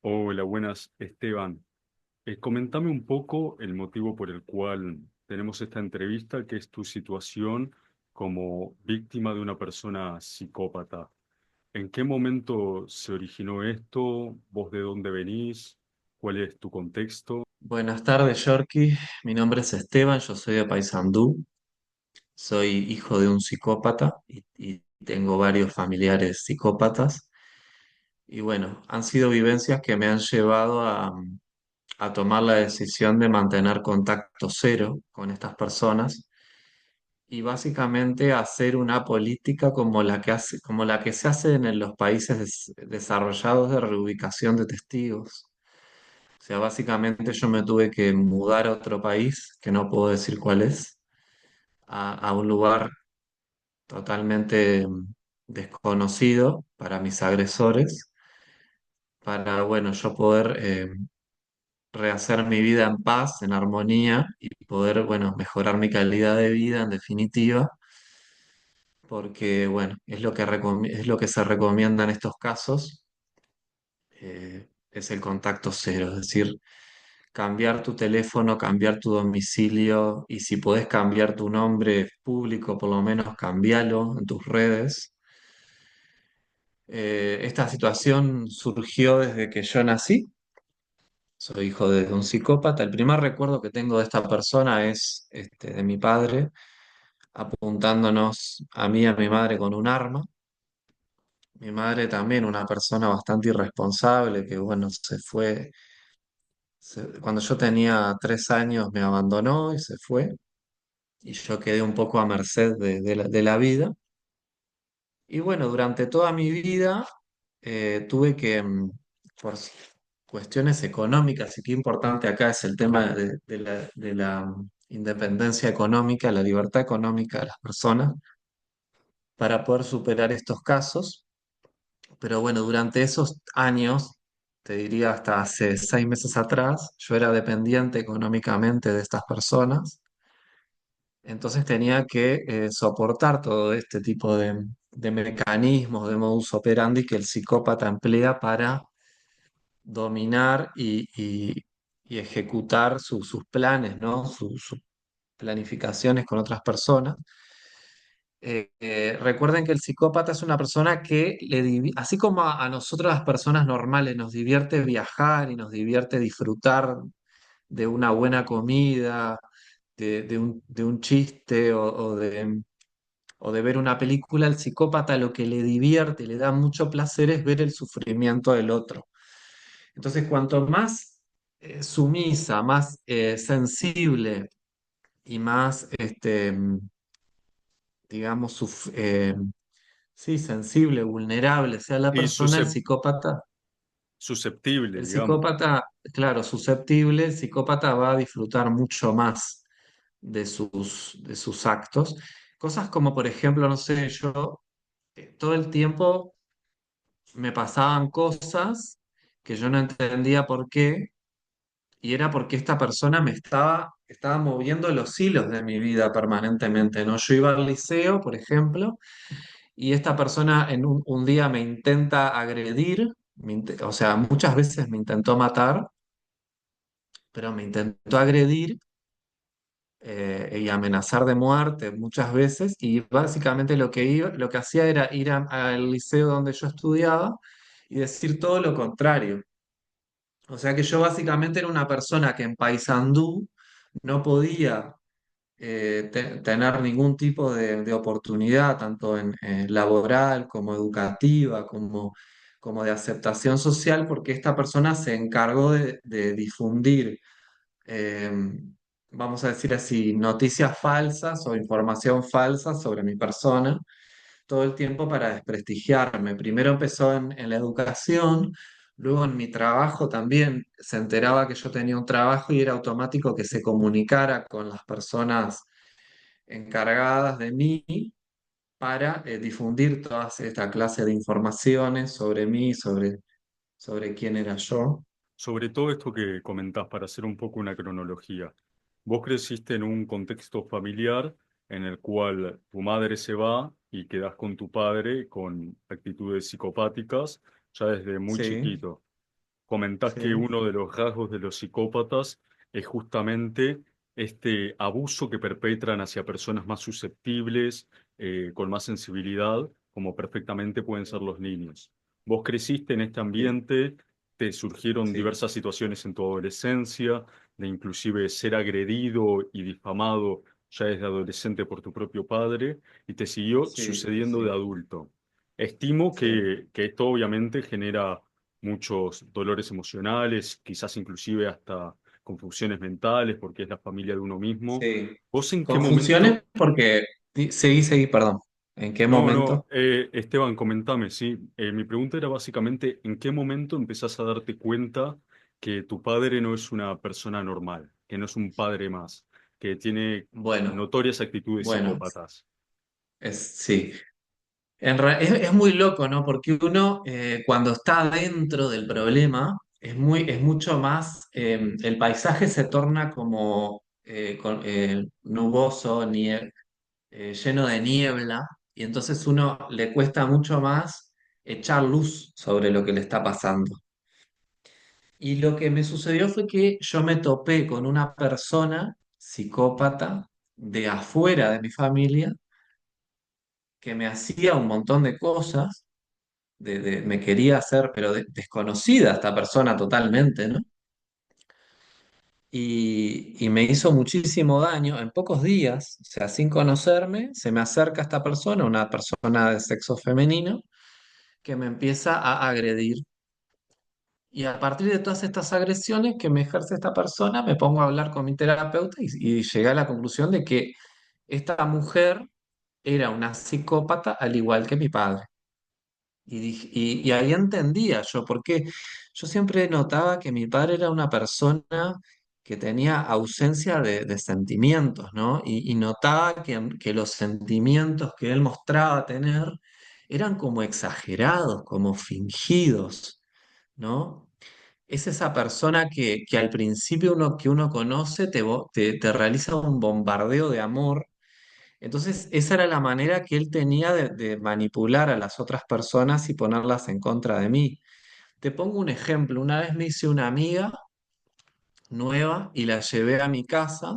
Hola, buenas, Esteban. Coméntame un poco el motivo por el cual tenemos esta entrevista, que es tu situación como víctima de una persona psicópata. ¿En qué momento se originó esto? ¿Vos de dónde venís? ¿Cuál es tu contexto? Buenas tardes, Yorkie. Mi nombre es Esteban, yo soy de Paysandú, soy hijo de un psicópata y tengo varios familiares psicópatas. Y bueno, han sido vivencias que me han llevado a tomar la decisión de mantener contacto cero con estas personas y básicamente hacer una política como la que se hace en los países desarrollados de reubicación de testigos. O sea, básicamente yo me tuve que mudar a otro país, que no puedo decir cuál es, a un lugar totalmente desconocido para mis agresores, para, bueno, yo poder rehacer mi vida en paz, en armonía y poder, bueno, mejorar mi calidad de vida en definitiva, porque, bueno, es lo que se recomienda en estos casos, es el contacto cero, es decir, cambiar tu teléfono, cambiar tu domicilio y si podés cambiar tu nombre público, por lo menos cambialo en tus redes. Esta situación surgió desde que yo nací. Soy hijo de un psicópata. El primer recuerdo que tengo de esta persona es de mi padre apuntándonos a mí y a mi madre con un arma. Mi madre también, una persona bastante irresponsable que, bueno, se fue. Cuando yo tenía 3 años me abandonó y se fue. Y yo quedé un poco a merced de la vida. Y bueno, durante toda mi vida tuve que, por cuestiones económicas, y qué importante acá es el tema de la independencia económica, la libertad económica de las personas, para poder superar estos casos. Pero bueno, durante esos años, te diría hasta hace 6 meses atrás, yo era dependiente económicamente de estas personas. Entonces tenía que soportar todo este tipo de mecanismos, de modus operandi que el psicópata emplea para dominar y ejecutar sus planes, ¿no? Sus planificaciones con otras personas. Recuerden que el psicópata es una persona que así como a nosotros las personas normales nos divierte viajar y nos divierte disfrutar de una buena comida, de un chiste o de ver una película, el psicópata lo que le divierte, le da mucho placer es ver el sufrimiento del otro. Entonces, cuanto más sumisa, más sensible y más, digamos, sí, sensible, vulnerable sea la Y persona, susceptible, el digamos. psicópata, claro, susceptible, el psicópata va a disfrutar mucho más de sus actos. Cosas como, por ejemplo, no sé, yo todo el tiempo me pasaban cosas que yo no entendía por qué, y era porque esta persona estaba moviendo los hilos de mi vida permanentemente, ¿no? Yo iba al liceo, por ejemplo, y esta persona en un día me intenta agredir, o sea, muchas veces me intentó matar, pero me intentó agredir y amenazar de muerte muchas veces, y básicamente lo que hacía era ir al liceo donde yo estudiaba y decir todo lo contrario. O sea que yo básicamente era una persona que en Paysandú no podía tener ningún tipo de oportunidad, tanto en laboral como educativa, como de aceptación social, porque esta persona se encargó de difundir, eh, vamos a decir así, noticias falsas o información falsa sobre mi persona todo el tiempo para desprestigiarme. Primero empezó en la educación, luego en mi trabajo también se enteraba que yo tenía un trabajo y era automático que se comunicara con las personas encargadas de mí para difundir toda esta clase de informaciones sobre mí, sobre quién era yo. Sobre todo esto que comentás, para hacer un poco una cronología. Vos creciste en un contexto familiar en el cual tu madre se va y quedás con tu padre con actitudes psicopáticas ya desde muy Sí, chiquito. comentás que Sí, uno de los rasgos de los psicópatas es justamente este abuso que perpetran hacia personas más susceptibles, con más sensibilidad, como perfectamente pueden ser los niños. Vos creciste en este sí, ambiente, te surgieron sí, diversas situaciones en tu adolescencia, de inclusive ser agredido y difamado ya desde adolescente por tu propio padre, y te siguió sí, sí, sucediendo de sí, adulto. Estimo sí, que esto obviamente genera muchos dolores emocionales, quizás inclusive hasta confusiones mentales, porque es la familia de uno mismo. sí. ¿Vos en qué Confusiones momento? porque, seguí, perdón. ¿En qué No, no, momento? Esteban, comentame, sí. Mi pregunta era básicamente, ¿en qué momento empezás a darte cuenta que tu padre no es una persona normal, que no es un padre más, que tiene Bueno, notorias actitudes bueno, psicópatas? sí. Es muy loco, ¿no? Porque uno, cuando está dentro del problema, es mucho más, el paisaje se torna como nuboso, lleno de niebla, y entonces uno le cuesta mucho más echar luz sobre lo que le está pasando. Y lo que me sucedió fue que yo me topé con una persona psicópata de afuera de mi familia que me hacía un montón de cosas, me quería hacer, pero desconocida esta persona totalmente, ¿no? Y me hizo muchísimo daño en pocos días, o sea, sin conocerme, se me acerca esta persona, una persona de sexo femenino, que me empieza a agredir. Y a partir de todas estas agresiones que me ejerce esta persona, me pongo a hablar con mi terapeuta y llegué a la conclusión de que esta mujer era una psicópata al igual que mi padre. Y ahí entendía yo, porque yo siempre notaba que mi padre era una persona que tenía ausencia de sentimientos, ¿no? Y notaba que los sentimientos que él mostraba tener eran como exagerados, como fingidos, ¿no? Es esa persona que al principio que uno conoce te realiza un bombardeo de amor. Entonces, esa era la manera que él tenía de manipular a las otras personas y ponerlas en contra de mí. Te pongo un ejemplo. Una vez me hice una amiga nueva y la llevé a mi casa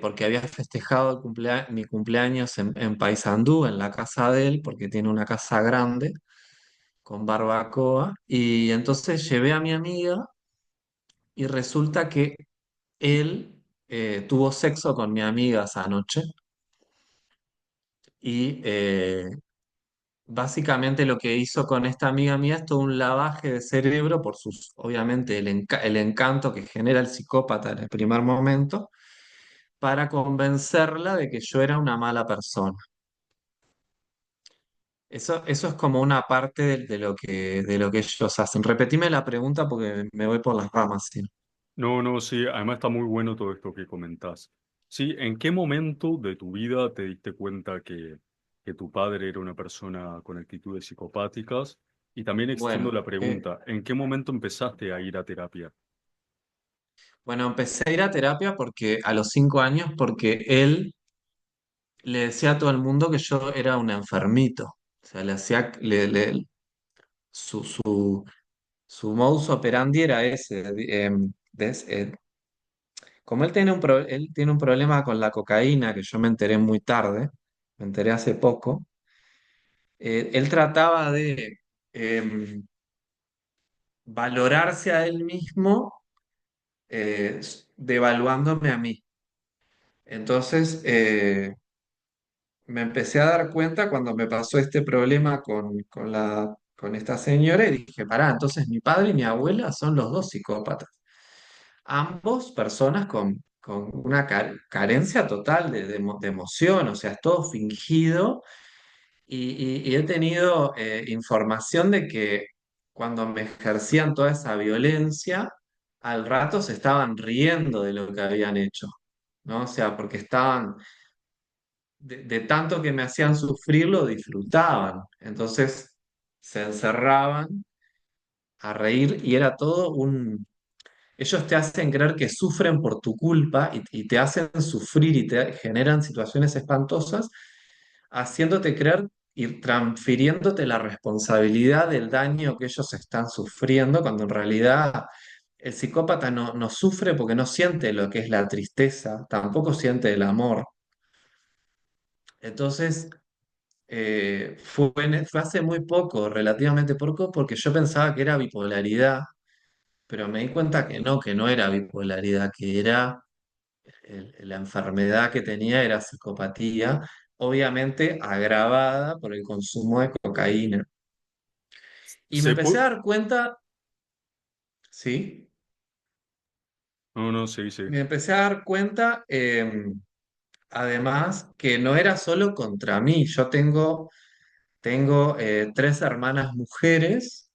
porque había festejado mi cumpleaños en Paysandú, en la casa de él, porque tiene una casa grande con barbacoa. Y entonces llevé a mi amiga y resulta que él tuvo sexo con mi amiga esa noche. Y básicamente lo que hizo con esta amiga mía es todo un lavaje de cerebro por obviamente, el encanto que genera el psicópata en el primer momento, para convencerla de que yo era una mala persona. Eso es como una parte de lo que ellos hacen. Repetime la pregunta porque me voy por las ramas, ¿sí? No, no, sí, además está muy bueno todo esto que comentás. Sí, ¿en qué momento de tu vida te diste cuenta que tu padre era una persona con actitudes psicopáticas? Y también extiendo Bueno, la pregunta, ¿en qué momento empezaste a ir a terapia? bueno, empecé a ir a terapia porque a los 5 años, porque él le decía a todo el mundo que yo era un enfermito. O sea, le hacía, su modus operandi era ese. Como él tiene un problema con la cocaína, que yo me enteré muy tarde, me enteré hace poco, él trataba de valorarse a él mismo, devaluándome a mí. Entonces, me empecé a dar cuenta cuando me pasó este problema con esta señora y dije, pará, entonces mi padre y mi abuela son los dos psicópatas. Ambos personas con una carencia total de emoción, o sea, es todo fingido. Y he tenido información de que cuando me ejercían toda esa violencia, al rato se estaban riendo de lo que habían hecho, ¿no? O sea, porque estaban, de tanto que me hacían sufrir, lo disfrutaban. Entonces se encerraban a reír y era todo un... Ellos te hacen creer que sufren por tu culpa y te hacen sufrir y te generan situaciones espantosas, haciéndote creer y transfiriéndote la responsabilidad del daño que ellos están sufriendo, cuando en realidad el psicópata no sufre porque no siente lo que es la tristeza, tampoco siente el amor. Entonces, fue hace muy poco, relativamente poco, porque yo pensaba que era bipolaridad, pero me di cuenta que no era bipolaridad, que era la enfermedad que tenía era psicopatía, obviamente agravada por el consumo de cocaína. Y me ¿Se empecé a puede? dar cuenta, sí, No, no, sí, sí. me empecé a dar cuenta, además, que no era solo contra mí. Yo tengo tres hermanas mujeres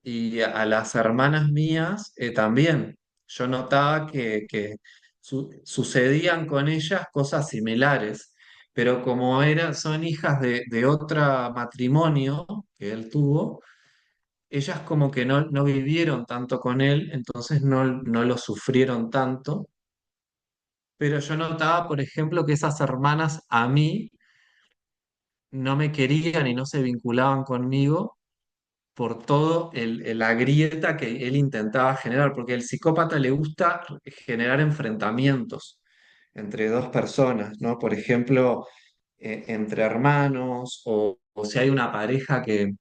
y a las hermanas mías también. Yo notaba que sucedían con ellas cosas similares, pero como son hijas de otro matrimonio que él tuvo, ellas como que no vivieron tanto con él, entonces no lo sufrieron tanto. Pero yo notaba, por ejemplo, que esas hermanas a mí no me querían y no se vinculaban conmigo por todo la grieta que él intentaba generar, porque al psicópata le gusta generar enfrentamientos entre dos personas, ¿no? Por ejemplo, entre hermanos, o si hay una pareja que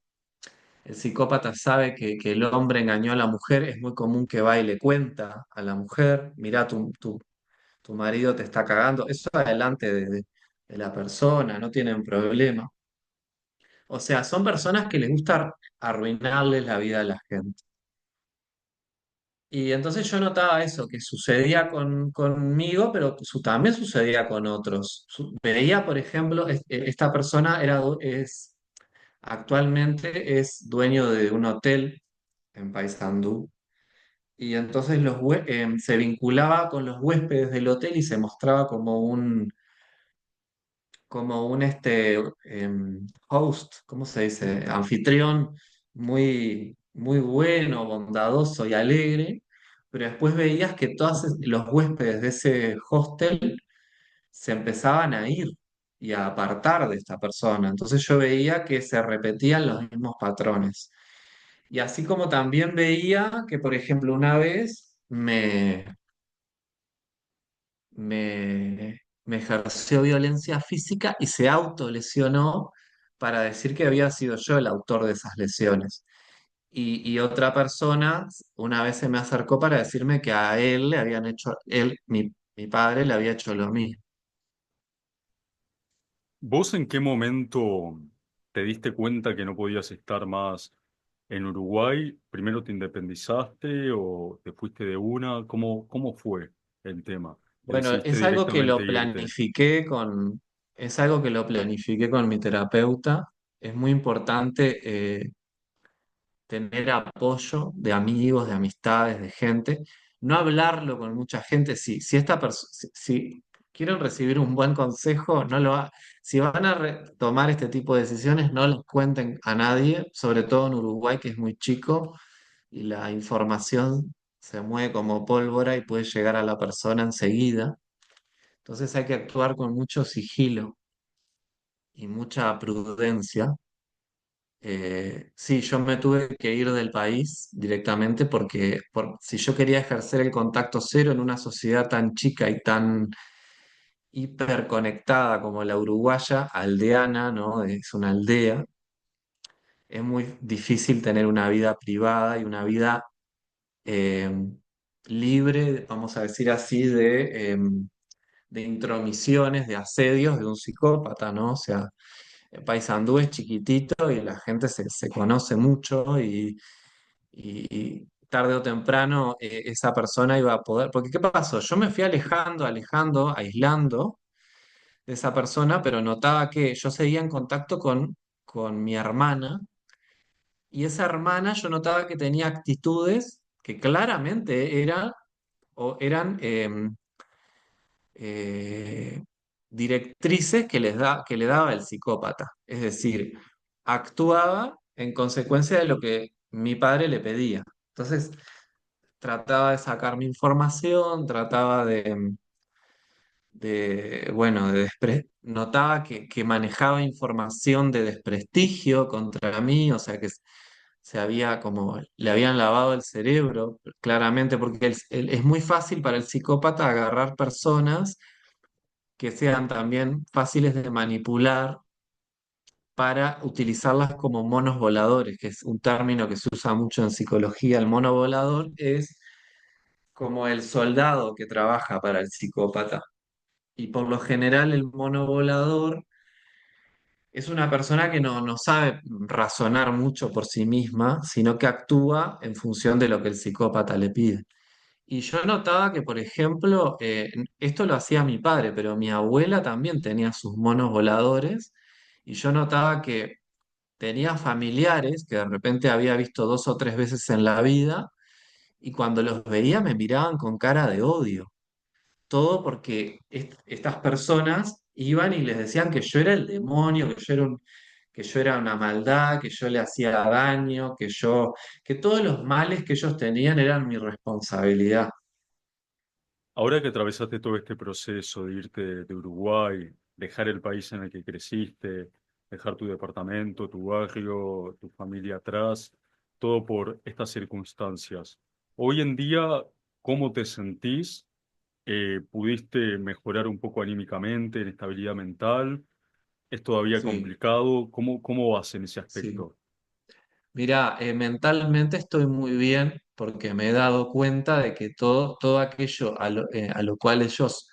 el psicópata sabe que el hombre engañó a la mujer, es muy común que va y le cuenta a la mujer, mira, tu marido te está cagando, eso adelante de la persona, no tienen problema. O sea, son personas que les gusta arruinarles la vida a la gente. Y entonces yo notaba eso, que sucedía conmigo, pero también sucedía con otros. Veía, por ejemplo, esta persona actualmente es dueño de un hotel en Paysandú. Y entonces se vinculaba con los huéspedes del hotel y se mostraba como un host, ¿cómo se dice? Anfitrión muy bueno, bondadoso y alegre, pero después veías que todos los huéspedes de ese hostel se empezaban a ir y a apartar de esta persona. Entonces yo veía que se repetían los mismos patrones. Y así como también veía que, por ejemplo, una vez me ejerció violencia física y se autolesionó para decir que había sido yo el autor de esas lesiones. Y otra persona una vez se me acercó para decirme que a él le habían hecho, mi padre le había hecho lo mismo. ¿Vos en qué momento te diste cuenta que no podías estar más en Uruguay? ¿Primero te independizaste o te fuiste de una? ¿Cómo fue el tema? ¿Que Bueno, decidiste directamente irte? es algo que lo planifiqué con mi terapeuta. Es muy importante tener apoyo de amigos, de amistades, de gente, no hablarlo con mucha gente. Si esta si quieren recibir un buen consejo, no lo ha- si van a tomar este tipo de decisiones, no les cuenten a nadie, sobre todo en Uruguay, que es muy chico y la información se mueve como pólvora y puede llegar a la persona enseguida. Entonces hay que actuar con mucho sigilo y mucha prudencia. Sí, yo me tuve que ir del país directamente porque si yo quería ejercer el contacto cero en una sociedad tan chica y tan hiperconectada como la uruguaya, aldeana, ¿no? Es una aldea, es muy difícil tener una vida privada y una vida eh, libre, vamos a decir así, de intromisiones, de asedios de un psicópata, ¿no? O sea, Paysandú es chiquitito y la gente se conoce mucho y tarde o temprano esa persona iba a poder, porque ¿qué pasó? Yo me fui alejando, aislando de esa persona, pero notaba que yo seguía en contacto con mi hermana y esa hermana yo notaba que tenía actitudes que claramente eran eh, directrices que le daba el psicópata. Es decir, actuaba en consecuencia de lo que mi padre le pedía. Entonces, trataba de sacarme información, trataba bueno, notaba que manejaba información de desprestigio contra mí, o sea que se había como, le habían lavado el cerebro, claramente, porque es muy fácil para el psicópata agarrar personas que sean también fáciles de manipular para utilizarlas como monos voladores, que es un término que se usa mucho en psicología. El mono volador es como el soldado que trabaja para el psicópata. Y por lo general el mono volador es una persona que no sabe razonar mucho por sí misma, sino que actúa en función de lo que el psicópata le pide. Y yo notaba que, por ejemplo, esto lo hacía mi padre, pero mi abuela también tenía sus monos voladores, y yo notaba que tenía familiares que de repente había visto 2 o 3 veces en la vida, y cuando los veía me miraban con cara de odio. Todo porque estas personas iban y les decían que yo era el demonio, que yo era una maldad, que yo le hacía daño, que todos los males que ellos tenían eran mi responsabilidad. Ahora que atravesaste todo este proceso de irte de Uruguay, dejar el país en el que creciste, dejar tu departamento, tu barrio, tu familia atrás, todo por estas circunstancias. Hoy en día, ¿cómo te sentís? ¿Pudiste mejorar un poco anímicamente, en estabilidad mental? ¿Es todavía Sí, complicado? ¿Cómo vas en ese sí. aspecto? Mira, mentalmente estoy muy bien porque me he dado cuenta de que todo aquello a lo cual ellos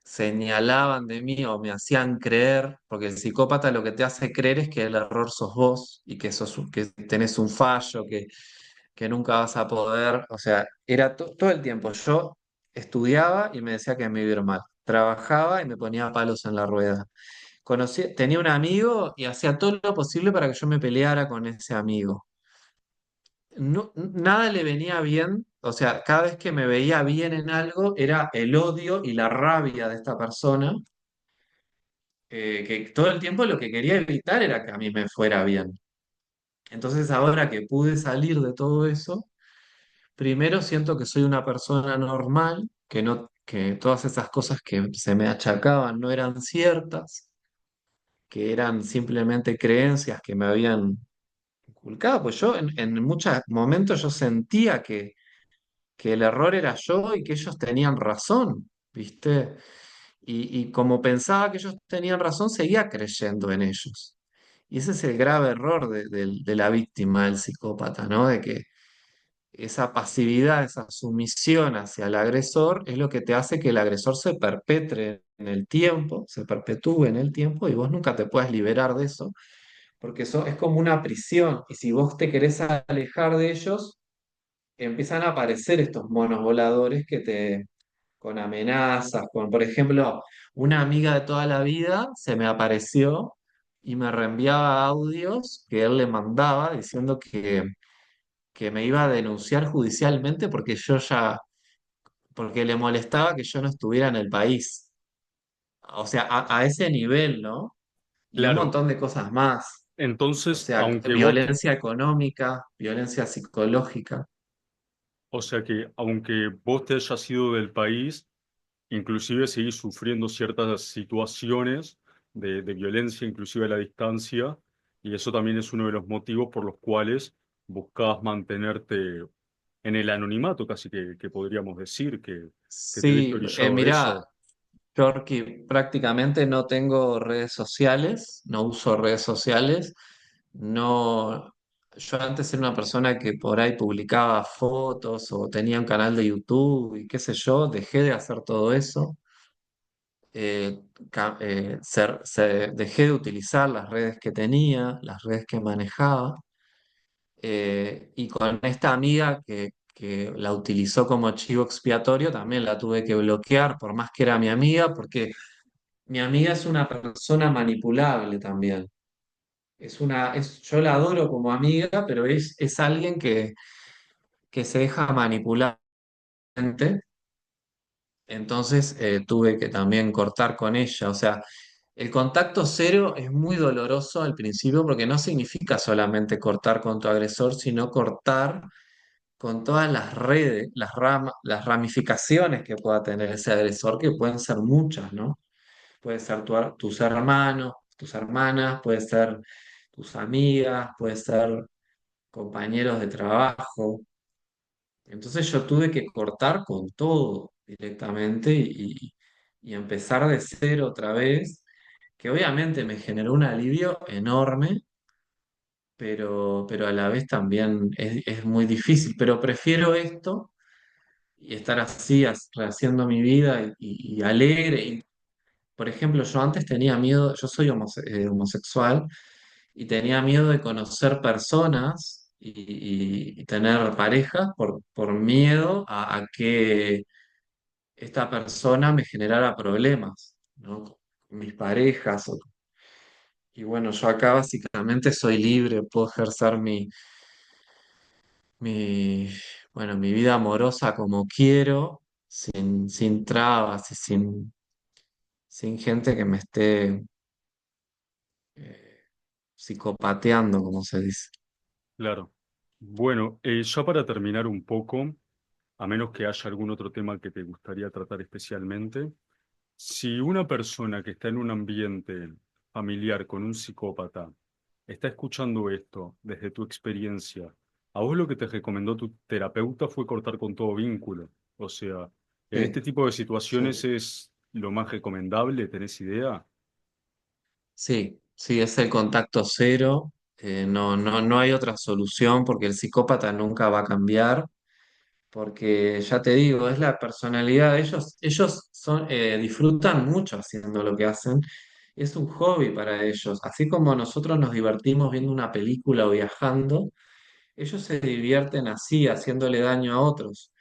señalaban de mí o me hacían creer, porque el psicópata lo que te hace creer es que el error sos vos y que que tenés un fallo, que nunca vas a poder, o sea, era todo el tiempo. Yo estudiaba y me decía que me iba a ir mal. Trabajaba y me ponía palos en la rueda. Tenía un amigo y hacía todo lo posible para que yo me peleara con ese amigo. Nada le venía bien, o sea, cada vez que me veía bien en algo era el odio y la rabia de esta persona, que todo el tiempo lo que quería evitar era que a mí me fuera bien. Entonces ahora que pude salir de todo eso, primero siento que soy una persona normal, que todas esas cosas que se me achacaban no eran ciertas, que eran simplemente creencias que me habían inculcado, pues yo en muchos momentos yo sentía que el error era yo y que ellos tenían razón, ¿viste? Y como pensaba que ellos tenían razón, seguía creyendo en ellos. Y ese es el grave error de la víctima del psicópata, ¿no? De que esa pasividad, esa sumisión hacia el agresor es lo que te hace que el agresor se perpetre en el tiempo, se perpetúe en el tiempo y vos nunca te puedes liberar de eso, porque eso es como una prisión. Y si vos te querés alejar de ellos, empiezan a aparecer estos monos voladores con amenazas, por ejemplo, una amiga de toda la vida se me apareció y me reenviaba audios que él le mandaba diciendo que me iba a denunciar judicialmente porque le molestaba que yo no estuviera en el país. O sea, a ese nivel, ¿no? Y un Claro, montón de cosas más. O entonces, sea, violencia económica, violencia psicológica. o sea que aunque vos te hayas ido del país, inclusive seguís sufriendo ciertas situaciones de violencia, inclusive a la distancia, y eso también es uno de los motivos por los cuales buscabas mantenerte en el anonimato, casi que podríamos decir que te viste Sí, orillado a mirá, eso. Yorkie, prácticamente no tengo redes sociales, no uso redes sociales. No, yo antes era una persona que por ahí publicaba fotos o tenía un canal de YouTube y qué sé yo, dejé de hacer todo eso. Dejé de utilizar las redes que tenía, las redes que manejaba. Y con esta amiga que la utilizó como chivo expiatorio, también la tuve que bloquear, por más que era mi amiga, porque mi amiga es una persona manipulable también. Yo la adoro como amiga, pero es alguien que se deja manipular. Entonces tuve que también cortar con ella. O sea, el contacto cero es muy doloroso al principio porque no significa solamente cortar con tu agresor, sino cortar con todas las redes, las ramificaciones que pueda tener ese agresor, que pueden ser muchas, ¿no? Puede ser tus hermanos, tus hermanas, puede ser tus amigas, puede ser compañeros de trabajo. Entonces yo tuve que cortar con todo directamente y empezar de cero otra vez, que obviamente me generó un alivio enorme, pero a la vez también es muy difícil. Pero prefiero esto y estar así, haciendo mi vida y alegre. Y, por ejemplo, yo antes tenía miedo, yo soy homosexual y tenía miedo de conocer personas y tener parejas por miedo a que esta persona me generara problemas, ¿no? Con mis parejas. Y bueno, yo acá básicamente soy libre, puedo ejercer mi, bueno, mi vida amorosa como quiero, sin trabas y sin gente que me esté eh, psicopateando, como se dice. Claro. Bueno, ya para terminar un poco, a menos que haya algún otro tema que te gustaría tratar especialmente, si una persona que está en un ambiente familiar con un psicópata está escuchando esto desde tu experiencia, a vos lo que te recomendó tu terapeuta fue cortar con todo vínculo. O sea, en este Sí, tipo de sí. situaciones es lo más recomendable, ¿tenés idea? Sí, sí, es el contacto cero. No hay otra solución porque el psicópata nunca va a cambiar, porque ya te digo, es la personalidad de ellos. Ellos disfrutan mucho haciendo lo que hacen. Es un hobby para ellos. Así como nosotros nos divertimos viendo una película o viajando, ellos se divierten así, haciéndole daño a otros.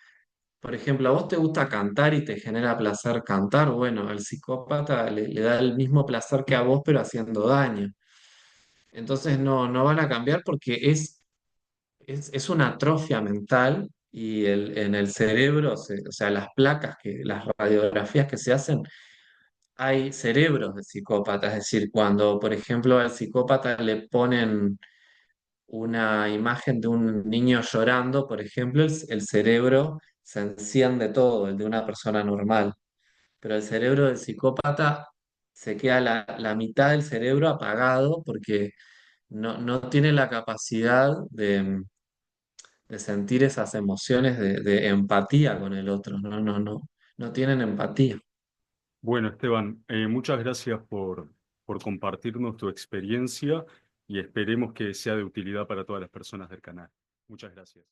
Por ejemplo, a vos te gusta cantar y te genera placer cantar. Bueno, al psicópata le da el mismo placer que a vos, pero haciendo daño. Entonces no van a cambiar porque es una atrofia mental y en el cerebro, o sea, las radiografías que se hacen, hay cerebros de psicópatas. Es decir, cuando, por ejemplo, al psicópata le ponen una imagen de un niño llorando, por ejemplo, el cerebro se enciende todo, el de una persona normal. Pero el cerebro del psicópata se queda la mitad del cerebro apagado porque no tiene la capacidad de sentir esas emociones de empatía con el otro. No tienen empatía. Bueno, Esteban, muchas gracias por compartirnos tu experiencia y esperemos que sea de utilidad para todas las personas del canal. Muchas gracias.